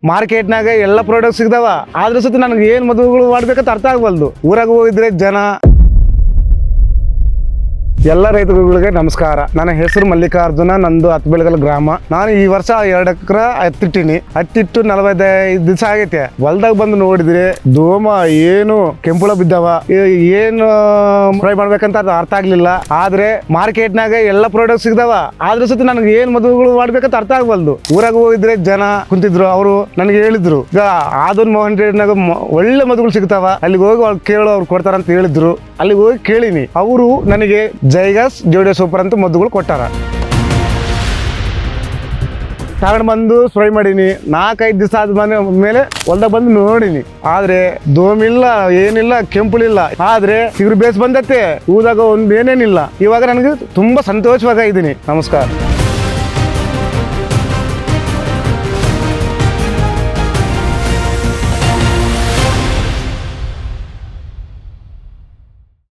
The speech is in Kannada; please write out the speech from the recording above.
ಮಾರ್ಕೆಟ್ನಾಗ ಎಲ್ಲ ಪ್ರಾಡಕ್ಟ್ ಸಿಗ್ತಾವ ಆದ್ರ ಸತಿ ನನಗೆ ಏನ್ ಮದುವೆಗಳು ಮಾಡ್ಬೇಕಂತ ಅರ್ಥ ಆಗಬಲ್ದು. ಊರಾಗ ಹೋಗಿದ್ರೆ ಜನ ಎಲ್ಲ ರೈತರುಗಳಿಗೆ ನಮಸ್ಕಾರ. ನನ್ನ ಹೆಸರು ಮಲ್ಲಿಕಾರ್ಜುನ, ನಂದು ಹತ್ತಬೆಳಗಲ್ ಗ್ರಾಮ. ನಾನು ಈ ವರ್ಷ 2 ಎಕರೆ ಹತ್ತಿಟ್ಟಿನಿ. ಹತ್ತಿಟ್ಟು 45 ದಿವಸ ಆಗೈತೆ. ಹೊಲ್ದಾಗ ಬಂದು ನೋಡಿದ್ರೆ ಧೂಮ ಏನು ಕೆಂಪುಳ ಬಿದ್ದಾವ. ಏನು ಫ್ರೈ ಮಾಡ್ಬೇಕಂತ ಅದು ಅರ್ಥ ಆಗ್ಲಿಲ್ಲ. ಆದ್ರೆ ಮಾರ್ಕೆಟ್ನಾಗ ಎಲ್ಲ ಪ್ರಾಡಕ್ಟ್ ಸಿಗ್ತಾವ ಆದ್ರ ಸತಿ ನನಗೆ ಏನ್ ಮದುವೆಗಳು ಮಾಡ್ಬೇಕಂತ ಅರ್ಥ ಆಗಬಲ್ದು. ಊರಾಗ ಹೋಗಿದ್ರೆ ಜನ ಕುಂತಿದ್ರು, ಅವರು ನನಗೆ ಹೇಳಿದ್ರು ಈಗ ಆದನ್ ಮೋಹನ್ ರೇಡ್ನಾಗ ಒಳ್ಳೆ ಮದುವೆಗಳು ಸಿಗ್ತಾವ, ಅಲ್ಲಿಗೆ ಹೋಗಿ ಅವ್ರು ಕೇಳು ಅವ್ರು ಕೊಡ್ತಾರಂತ ಹೇಳಿದ್ರು. ಅಲ್ಲಿಗೆ ಹೋಗಿ ಕೇಳಿನಿ. ಅವರು ನನಗೆ ಜೈಗಸ್ ಜೋಡಿಯೋ ಸೂಪರ್ ಅಂತ ಮದ್ದುಗಳು ಕೊಟ್ಟಾರ. ತಗೊಂಡು ಬಂದು ಫ್ರೈ ಮಾಡೀನಿ. 4-5 ದಿವಸ ಆದ ಮೇಲೆ ಹೊಲ್ದಾಗ ಬಂದು ನೋಡಿನಿ. ಆದ್ರೆ ದೋಮಿಲ್ಲ, ಏನಿಲ್ಲ, ಕೆಂಪುಲಿಲ್ಲ. ಆದ್ರೆ ಇವ್ರು ಬೇಸ್ ಬಂದತ್ತೆ ಊದಾಗ ಒಂದು ಏನೇನಿಲ್ಲ. ಇವಾಗ ನನಗೆ ತುಂಬಾ ಸಂತೋಷವಾಗಿ ಇದ್ದೀನಿ. ನಮಸ್ಕಾರ.